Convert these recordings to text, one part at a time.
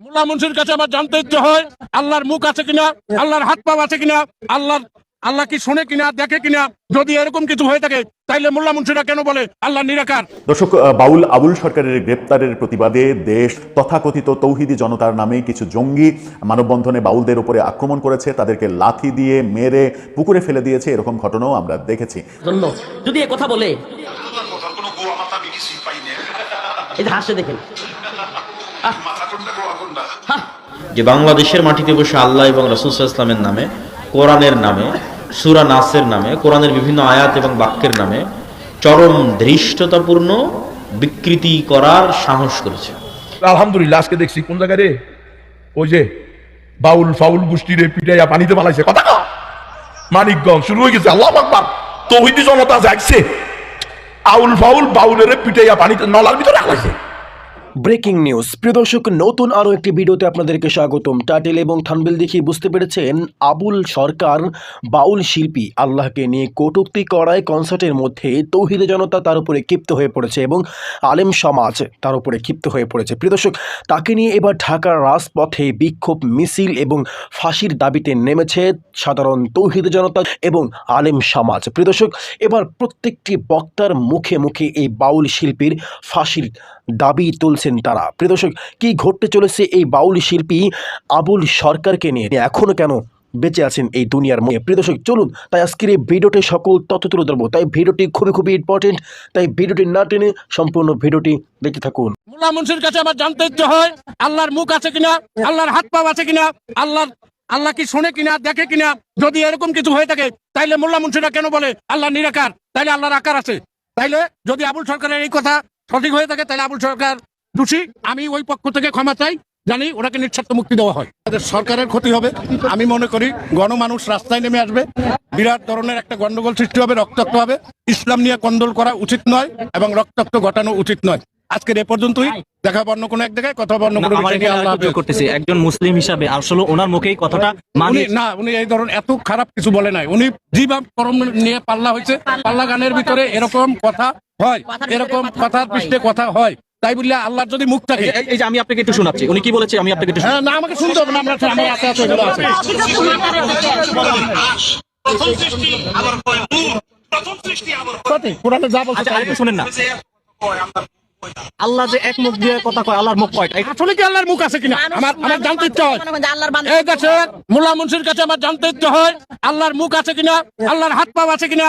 মোল্লা মুন্সির কাছে আমার জানতে ইচ্ছে হয় আল্লাহর মুখ আছে কিনা, আল্লাহর হাত পা আছে কিনা, আল্লাহ কি শোনে কিনা, দেখে কিনা। যদি এরকম কিছু হয়ে থাকে তাইলে মোল্লা মুন্সিরা কেন বলে আল্লাহ নিরাকার? দর্শক, বাউল আবুল সরকারের গ্রেপ্তারের প্রতিবাদে দেশ তথাকথিত তৌহিদি জনতার নামে কিছু জঙ্গি মানববন্ধনে বাউলদের উপরে আক্রমণ করেছে, তাদেরকে লাথি দিয়ে মেরে পুকুরে ফেলে দিয়েছে, এরকম ঘটনাও আমরা দেখেছি। যদি এ কথা বলে হাসে দেখেন যে বাংলাদেশের মাটিতে বসে আল্লাহ এবং রাসূল সাল্লাল্লাহু আলাইহি ওয়াসাল্লামের নামে, কোরআনের নামে, সূরা নাসের নামে, কোরআনের বিভিন্ন আয়াত এবং বাক্যের নামে চরম ধৃষ্টতাপূর্ণ বিকৃতি করার সাহস করেছে। আলহামদুলিল্লাহ আজকে দেখছি কোন জায়গায় রে, ওই যে বাউল ফাউল গোষ্ঠীর পিটাইয়া পানিতে পালাইছে, কথা না মানিকগঞ্জ শুরু হয়ে গেছে। আল্লাহু আকবার, তৌহিদি জনতা যাচ্ছে আউল ফাউল বাউলের পিটাইয়া পানিতে নলার ভিতরে আলাইছে। Breaking news. প্রিয় দর্শক, নতুন আরও একটি ভিডিওতে আপনাদেরকে স্বাগতম। টাইটেল এবং থাম্বনেল দেখে বুঝতে পেরেছেন আবুল সরকার বাউল শিল্পী আল্লাহকে নিয়ে কটূক্তি করায় কনসার্টের মধ্যে তৌহিদে জনতা তার উপরে ক্ষিপ্ত হয়ে পড়েছে এবং আলেম সমাজ তার উপরে ক্ষিপ্ত হয়ে পড়েছে। প্রিয় দর্শক, তাকে নিয়ে এবার ঢাকার রাজপথে বিক্ষোভ মিছিল এবং ফাঁসির দাবিতে নেমেছে সাধারণ তৌহিদে জনতা এবং আলেম সমাজ। প্রিয় দর্শক, এবার প্রত্যেকটি বক্তার মুখে মুখে এই বাউল শিল্পীর ফাঁসির দাবি তুলছেন তারা। প্রিয় দর্শক, কি ঘটতে চলেছে এই বাউল শিল্পী আবুল সরকারকে নিয়ে, এখনো কেন বেঁচে আছেন এই দুনিয়ার মধ্যে? প্রিয় দর্শক, চলুন তাই আজকের এই ভিডিওটি সকল তথ্য তুলে ধরবো। তাই ভিডিওটি খুবই ইম্পর্টেন্ট, তাই ভিডিওটি না টেনে সম্পূর্ণ ভিডিওটি দেখতে থাকুন। মোল্লা মুন্সির কাছে আমার জানতে ইচ্ছে হয় আল্লাহর মুখ আছে কিনা, আল্লাহর হাত পা আছে কিনা, আল্লাহ কি শোনে কিনা, দেখে কিনা। যদি এরকম কিছু হয়ে থাকে তাইলে মোল্লা মুন্সিরা কেন বলে আল্লাহ নিরাকার? তাইলে আল্লাহর আকার আছে। তাইলে যদি আবুল সরকারের এই কথা সঠিক হয়ে থাকে তাহলে আবুল সরকার দোষী। আমি ওই পক্ষ থেকে ক্ষমা চাই, জানি ওনাকে নিঃশর্ত মুক্তি দেওয়া হয়। তাদের সরকারের ক্ষতি হবে। আমি মনে করি গণমানুষ রাস্তায় নেমে আসবে, বিরাট ধরনের একটা গন্ডগোল সৃষ্টি হবে, রক্তাক্ত হবে। ইসলাম নিয়ে কন্দল করা উচিত নয় এবং রক্তাক্ত ঘটানো উচিত নয়। আজকের এ পর্যন্তই। দেখা অন্য কোনো এক জায়গায়, কথা অন্য কোনো করতেছে। একজন মুসলিম হিসাবে আসলে ওনার মুখেই কথাটা উনি এই ধরনের এত খারাপ কিছু বলে নাই। উনি জীবা করম নিয়ে পাল্লা হয়েছে, পাল্লা গানের ভিতরে এরকম কথা হয়, এরকম কথার পৃষ্ঠে কথা হয়। তাই বললে আল্লাহর যদি মুখ থাকে, এই যে আমি আপনাকে একটু শোনাচ্ছি, উনি কি বলেছে আমি আপনাকে একটু না আমাকে শুনতে হবে না, আমার হাতে আছে এগুলো আছে। কোরআনে যা বলছে তাই শুনেন না। আল্লাহ যে এক মুখ দিয়ে কথা কয়, আল্লাহর মুখ কয়টা? আসলে কি আল্লাহর মুখ আছে কিনা আমার জানতে ইচ্ছে হয়। এই কাছে মোল্লা মুন্সির কাছে আমার জানতে ইচ্ছে হয় আল্লাহর মুখ আছে কিনা, আল্লাহর হাত পা আছে কিনা,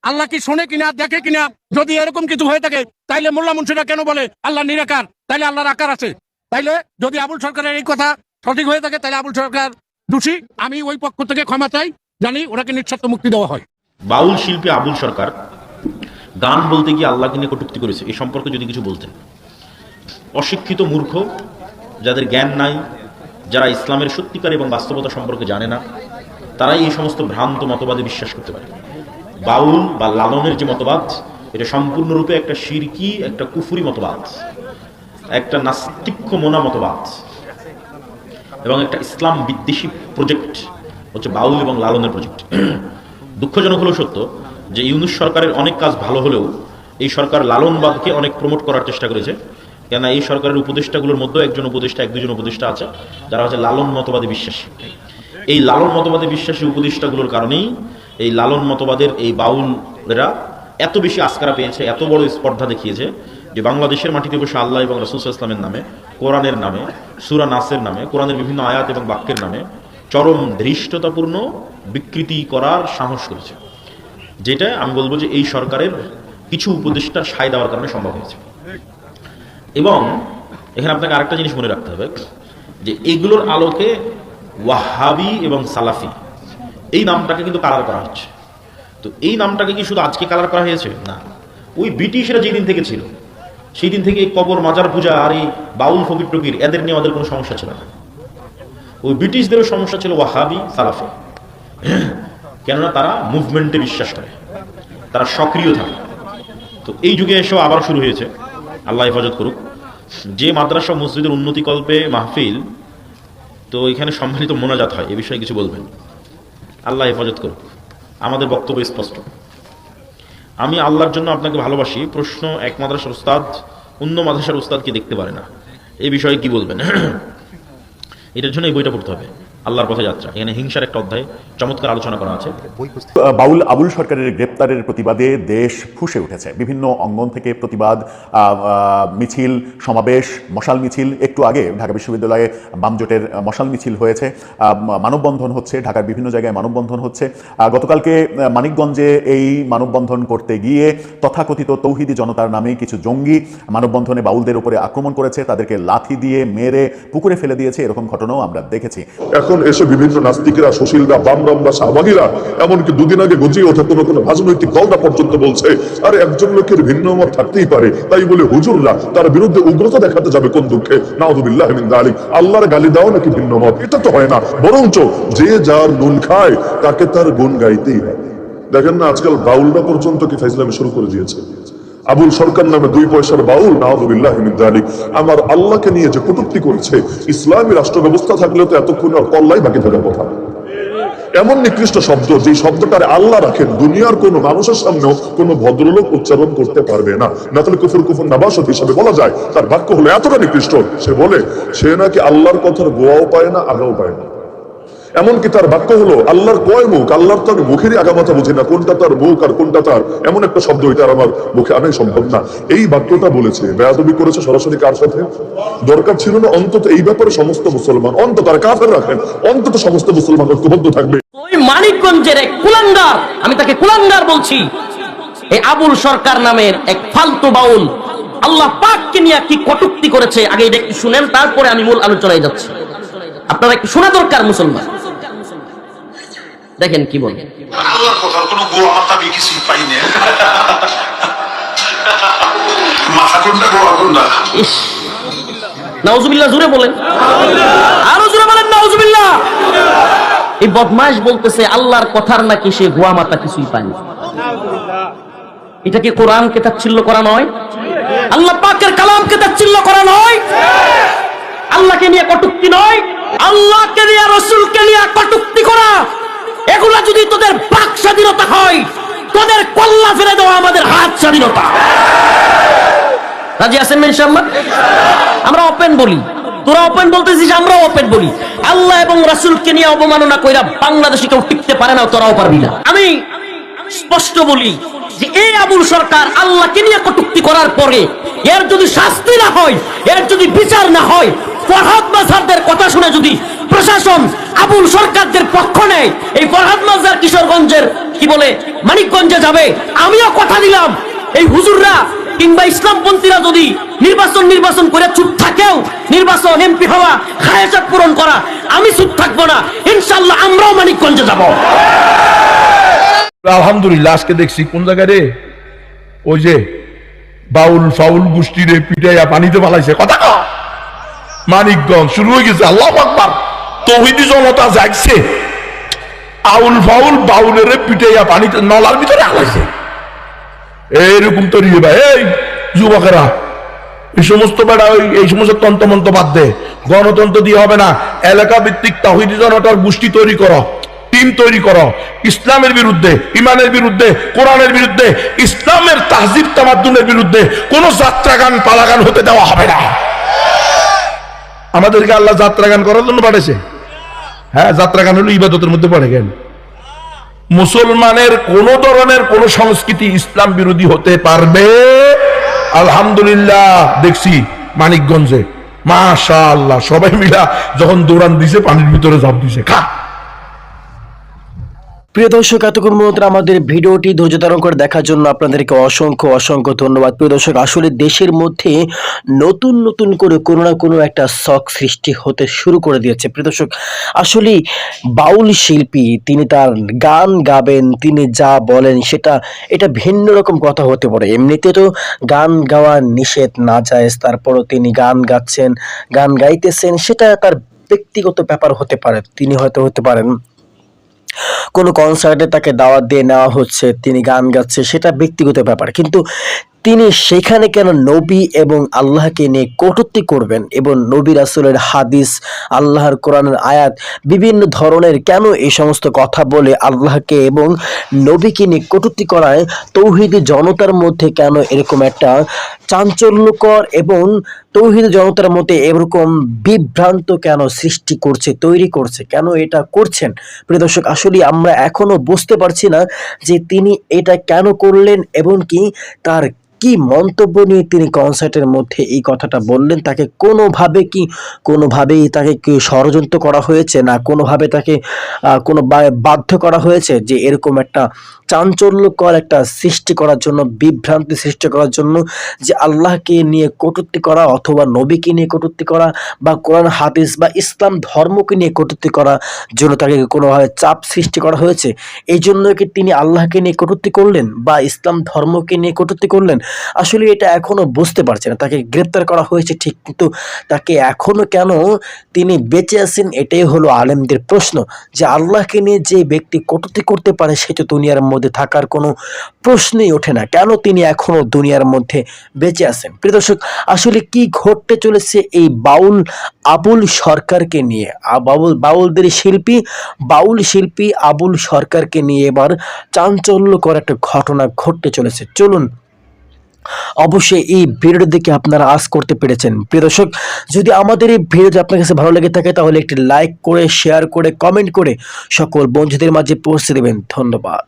আল্লাহ কি শোনে কিনা, দেখে কিনা। যদি এরকম কিছু হয়ে থাকে তাইলে মোল্লা মুন্সিরা কেন বলে আল্লাহ নিরাকার? তাইলে আল্লাহর আকার আছে। তাইলে যদি আবুল সরকারের এই কথা সঠিক হয়ে থাকে তাহলে আবুল সরকার দোষী। আমি ওই পক্ষ থেকে ক্ষমা চাই, জানি ওনাকে নিঃশর্ত মুক্তি দেওয়া হয়। বাউল শিল্পী আবুল সরকার গান বলতে গিয়ে আল্লাহকে নিয়ে কটূক্তি করেছে, এই সম্পর্কে যদি কিছু বলতেন। অশিক্ষিত মূর্খ, যাদের জ্ঞান নাই, যারা ইসলামের সত্যিকার এবং বাস্তবতা সম্পর্কে জানে না, তারাই এই সমস্ত ভ্রান্ত মতবাদে বিশ্বাস করতে পারে। বাউল বা লালনের যে মতবাদ, এটা সম্পূর্ণরূপে একটা শিরকি, একটা কুফুরি মতবাদ, একটা নাস্তিক্য মোনা মতবাদ এবং একটা ইসলাম বিদ্বেষী প্রজেক্ট হচ্ছে বাউল এবং লালনের প্রজেক্ট। দুঃখজনক হলেও সত্য যে ইউনূস সরকারের অনেক কাজ ভালো হলেও এই সরকার লালনবাদকে অনেক প্রমোট করার চেষ্টা করেছে। কেননা এই সরকারের উপদেষ্টাগুলোর মধ্যে এক দুজন উপদেষ্টা আছে যারা হচ্ছে লালন মতবাদে বিশ্বাসী। এই লালন মতবাদে বিশ্বাসী উপদেষ্টাগুলোর কারণেই এই লালন মতবাদের এই বাউলরা এত বেশি আস্কারা পেয়েছে, এত বড় স্পর্ধা দেখিয়েছে যে বাংলাদেশের মাটিতে বসে আল্লাহ এবং রাসূল সাল্লাল্লাহু আলাইহি ওয়াসাল্লামের নামে, কোরআনের নামে, সূরা নাসের নামে, কোরআনের বিভিন্ন আয়াত এবং বাক্যের নামে চরম ধৃষ্টতাপূর্ণ বিকৃতি করার সাহস করেছে। যেটা আমি বলবো যে এই সরকারের কিছু উপদেষ্টার সায় দেওয়ার কারণে সম্ভব হয়েছে। এবং এখানে আপনাকে আরেকটা জিনিস মনে রাখতে হবে যে এগুলোর আলোকে ওয়াহাবি এবং সালাফি এই নামটাকে কিন্তু কালার করা হচ্ছে। তো এই নামটাকে কি শুধু আজকে কালার করা হয়েছে? না, ওই ব্রিটিশরা যেদিন থেকে ছিল সেই দিন থেকে এই কবর মাজার পূজা আর এই বাউল ফকির টকির এদের নিয়ে আমাদের কোনো সমস্যা ছিল না। ওই ব্রিটিশদেরও সমস্যা ছিল ওয়াহাবি সালাফি, কেননা তারা মুভমেন্টে বিশ্বাস করে, তারা সক্রিয় থাকে। তো এই যুগে এসেও আবার শুরু হয়েছে, আল্লাহ হেফাজত করুক। যে মাদ্রাসা মসজিদের উন্নতিকল্পে মাহফিল, তো এখানে সম্মিলিত মোনাজাত হয়, এ বিষয়ে কিছু বলবেন? আল্লাহ হেফাজত করুক। আমাদের বক্তব্য স্পষ্ট, আমি আল্লাহর জন্য আপনাকে ভালোবাসি। প্রশ্ন, এক মাদ্রাসার উস্তাদ অন্য মাদ্রাসার উস্তাদকে দেখতে পারে না, এই বিষয়ে কি বলবেন? এটার জন্য এই বইটা পড়তে হবে, আল্লাহর পথে যাত্রা। এখানে হিংসার একটা অধ্যায় চমৎকার আলোচনা করা আছে। বাউল আবুল সরকারের গ্রেপ্তারের প্রতিবাদে দেশ ফুঁসে উঠেছে। বিভিন্ন অঙ্গন থেকে প্রতিবাদ মিছিল, সমাবেশ, মশাল মিছিল। একটু আগে ঢাকা বিশ্ববিদ্যালয়ে বামজোটের মশাল মিছিল হয়েছে, মানববন্ধন হচ্ছে, ঢাকার বিভিন্ন জায়গায় মানববন্ধন হচ্ছে। গতকালকে মানিকগঞ্জে এই মানববন্ধন করতে গিয়ে তথাকথিত তৌহিদি জনতার নামে কিছু জঙ্গি মানববন্ধনে বাউলদের উপরে আক্রমণ করেছে, তাদেরকে লাথি দিয়ে মেরে পুকুরে ফেলে দিয়েছে, এরকম ঘটনাও আমরা দেখেছি। এখন এসে বিভিন্ন নাস্তিকরা, সুশীলরা, বামরামরা, শাহবাগীরা, এমনকি দুদিন আগে গজিয়ে ওঠা কোনো রাজনৈতিক দলটা পর্যন্ত বলছে আর একজন লোকের ভিন্ন মত থাকতেই পারে, তাই বলে হুজুররা তার বিরুদ্ধে উগ্রতা দেখাতে যাবে কোন দুঃখে? নাউযুবিল্লাহি মিন যালিক। আল্লাহর গালি দাও নাকি ভিন্ন মত? এটা তো হয় না, বরঞ্চ যে যার নুন খায় তাকে তার গুণ গাইতেই হয়। দেখেন না আজকাল বাউলরা পর্যন্ত কি ফাইজলামি শুরু করে দিয়েছে। আবুল সরকার নামে 2 পয়সার বাউল, নাউযুবিল্লাহি মিন যালিক, আমার আল্লাহকে নিয়ে যে কটূক্তি করেছে, ইসলামী রাষ্ট্র ব্যবস্থা থাকলে তো এতক্ষণ আর কল্লাই বাকি থাকার কথা। এমন নিকৃষ্ট শব্দ, যে শব্দটার আল্লাহ রাখেন, দুনিয়ার কোন মানুষের সামনেও কোন ভদ্রলোক উচ্চারণ করতে পারবে না, না তাহলে কুফর নাবাসত হিসাবে বলা যায়। তার বাক্য হলো এতটা নিকৃষ্ট, সে বলে সে নাকি আল্লাহর কথার গোয়াও পায় না, আগাও পায় না। এমনকি তার বাক্য হলো আল্লাহর কয় মুখ, আল্লাহর তো আমি মুখেরই আগামাথা বুঝি না, কোনটা তার মুখ আর কোনটা তার, এমন একটা শব্দ এটা আমার মুখে আনাই সম্ভব না। এই বাক্যটা বলেছে, বেয়াদবি করেছে সরাসরি কার সাথে? দরকার ছিল না অন্তত এই ব্যাপারে সমস্ত মুসলমান, অন্তত আর কাফের রাখেন, অন্তত সমস্ত মুসলমান ঐক্যবদ্ধ থাকবে। ওই মানিকগঞ্জের এক কুলাঙ্গার, আমি তাকে কুলাঙ্গার বলছি, এই আবুল সরকার নামের এক ফালতু বাউল আল্লাহ পাককে নিয়ে কি কটূক্তি করেছে, আগে এটা একটু শুনেন, তারপরে আমি মূল আলোচনায় যাচ্ছি। আপনারা একটু শোনা দরকার মুসলমান, দেখেন কি বলে। আল্লাহর কথার কোনো গোয়া মাথা আমি কিছুই পাই না। মাথা কোনটা গোয়া কোনটা? ইস, নাউজুবিল্লাহ, জোরে বলেন, আরো জোরে বলেন নাউজুবিল্লাহ। এই বদমাশ বলতেছে আল্লাহর কথার নাকি সে গোয়া মাথা কিছুই পায়নি। এটা কি কোরআনকে তাচ্ছিল্য করা নয়? আল্লাহ পাকের কালামকে তাচ্ছিল্য করা নয়? আল্লাহকে নিয়ে কটূক্তি নয়? আল্লাহকে নিয়ে, রাসূলকে নিয়ে কটূক্তি করা, এগুলা যদি তোদের বাক স্বাধীনতা হয়, তোদের কল্লা ফেলে দেওয়া আমাদের হাত স্বাধীনতা। রাজি আছেন ইনশাআল্লাহ? আমরা ওপেন বলি, তোরা ওপেন বলতেছিস, আমরা ওপেন বলি। আল্লাহ এবং রাসূলকে নিয়ে অবমাননা কইরা বাংলাদেশে কেউ টিকতে পারে না, তোরাও পারবি না। আমি স্পষ্ট বলি যে এই আবুল সরকার আল্লাহকে নিয়ে কটূক্তি করার পরে এর যদি শাস্তি না হয়, এর যদি বিচার না হয়, ফরহাদ মাজারদের কথা শুনে যদি প্রশাসন আবুল সরকারদের পক্ষ নেয়, এই ফরহাদ মাজার কিশোরগঞ্জের কি বলে মানিকগঞ্জে যাবে। আমিও কথা দিলাম, এই হুজুররা কিংবা ইসলামপন্থীরা যদি নির্বাচন করে চুপ থাকেও, নির্বাচন এমপি হওয়া, খায়েশাত পূরণ করা, আমি চুপ থাকবো না, ইনশাআল্লাহ আমরাও মানিকগঞ্জে যাব। আলহামদুলিল্লাহ আজকে দেখছি কোন জায়গায় রে, ওই যে বাউল ফাউল গোষ্ঠীরে পিটাইয়া পানিতে ফালাইছে, কথা মানিকগঞ্জ শুরু হয়ে গেছে। আল্লাহু আকবার, তৌহিদি জনতা জাগছে, আউল ফাউল বাউলের পিটাইয়া পানিতে নলার ভিতরে ফালাইছে। এইরকম তৈরি ভাই, এই যুবকেরা, এই সমস্ত বেড়া এই সমস্ত তন্ত্রমন্ত্র বাদ দে, গণতন্ত্র দিয়ে হবে না। এলাকা ভিত্তিক তাওহীদি জনতার গোষ্ঠী তৈরি করো, টিম তৈরি করো, ইসলামের বিরুদ্ধে, ইমানের বিরুদ্ধে, কোরআনের বিরুদ্ধে, ইসলামের তাহজিব তামাদ্দুনের বিরুদ্ধে কোন যাত্রাগান পালাগান হতে দেওয়া হবে না। আমাদেরকে আল্লাহ যাত্রাগান করার জন্য পাঠাইছে। হ্যাঁ, যাত্রাগান হলো ইবাদতের মধ্যে পড়ে গেল। মুসলমানের কোন ধরনের কোন সংস্কৃতি ইসলাম বিরোধী হতে পারবে? আলহামদুলিল্লাহ দেখছি মানিকগঞ্জে, মাশাআল্লাহ, সবাই মিলা যখন দৌড়ান দিছে, পানির ভিতরে ঝাঁপ দিছে। খা। প্রিয় দর্শক, এতক্ষণ পর্যন্ত আমাদের ভিডিওটি ধৈর্য ধারণ করে দেখার জন্য আপনাদেরকে অসংখ্য ধন্যবাদ। প্রিয় দর্শক, আসলে দেশের মধ্যে নতুন করে কোনো না কোনো একটা শখ সৃষ্টি হতে শুরু করে দিয়েছে। প্রিয় দর্শক, আসলে বাউল শিল্পী, তিনি তার গান গাবেন, তিনি যা বলেন এটা ভিন্ন রকম কথা হতে পারে। এমনিতে তো গান গাওয়া নিষেধ, না জায়েজ, তারপরও তিনি গান গাচ্ছেন, গান গাইতেছেন, সেটা তার ব্যক্তিগত ব্যাপার হতে পারে, তিনি হয়তো হতে পারেন। কোনো কনসার্টে তাকে দাওয়াত দিয়ে নেওয়া হচ্ছে, তিনি গান গাচ্ছে, সেটা ব্যক্তিগত ব্যাপার, কিন্তু তিনি সেখানে কেন নবী এবং আল্লাহকে নিয়ে কটূক্তি করবেন এবং নবী রাসূলের হাদিস, আল্লাহর কোরআনের আয়াত, বিভিন্ন ধরনের কেন এই সমস্ত কথা বলে আল্লাহকে এবং নবীকে নিয়ে কটূক্তি করায় তৌহিদি জনতার মধ্যে কেন এরকম একটা চাঞ্চল্যকর এবং তৌহিদি জনতার মধ্যে এরকম বিভ্রান্ত কেন সৃষ্টি করছে, তৈরি করছে, কেন এটা করছেন? প্রিয় দর্শক, আসলে আমরা এখনো বুঝতে পারছি না যে তিনি এটা কেন করলেন এবং কি তার কি মন্তব্য নিয়ে তিনি কনসার্টের মধ্যে এই কথাটা বললেন। তাকে কোনোভাবেই তাকে কি ষড়যন্ত্র করা হয়েছে, না কোনোভাবে তাকে বাধ্য করা হয়েছে যে এরকম একটা চাঞ্চল্যকর একটা সৃষ্টি করার জন্য, বিভ্রান্তি সৃষ্টি করার জন্য, যে আল্লাহকে নিয়ে কটূক্তি করা অথবা নবীকে নিয়ে কটূক্তি করা বা কোরআন হাদিস বা ইসলাম ধর্মকে নিয়ে কটূক্তি করার জন্য তাকে কোনোভাবে চাপ সৃষ্টি করা হয়েছে? এই জন্য কি তিনি আল্লাহকে নিয়ে কটূক্তি করলেন বা ইসলাম ধর্মকে নিয়ে কটূক্তি করলেন? আসলে এটা এখনো বুঝতে পারছে না। তাকে গ্রেপ্তার করা হয়েছে ঠিক, কিন্তু তাকে এখনো কেন তিনি বেঁচে আছেন, এটাই হলো আলেমদের প্রশ্ন। যে আল্লাহকে নিয়ে যে ব্যক্তি কটূক্তি করতে পারে সে তো দুনিয়ার মধ্যে থাকার কোনো প্রশ্নই ওঠে না, কেন তিনি এখনো দুনিয়ার মধ্যে বেঁচে আছেন? প্রিয় দর্শক, আসলে কি ঘটতে চলেছে এই বাউল আবুল সরকারকে নিয়ে? বাউলদের বাউল শিল্পী আবুল সরকারকে নিয়ে এবার চাঞ্চল্যকর একটা ঘটনা ঘটতে চলেছে। চলুন অবশ্যই এই ভিডিওর দিকে আপনারা আজ করতে পেরেছেন। প্রিয় দর্শক, যদি আমাদের এই ভিডিওটি আপনার কাছে ভালো লেগে থাকে তাহলে একটি লাইক করে, শেয়ার করে, কমেন্ট করে সকল বন্ধুদের মাঝে পৌঁছে দেবেন। ধন্যবাদ।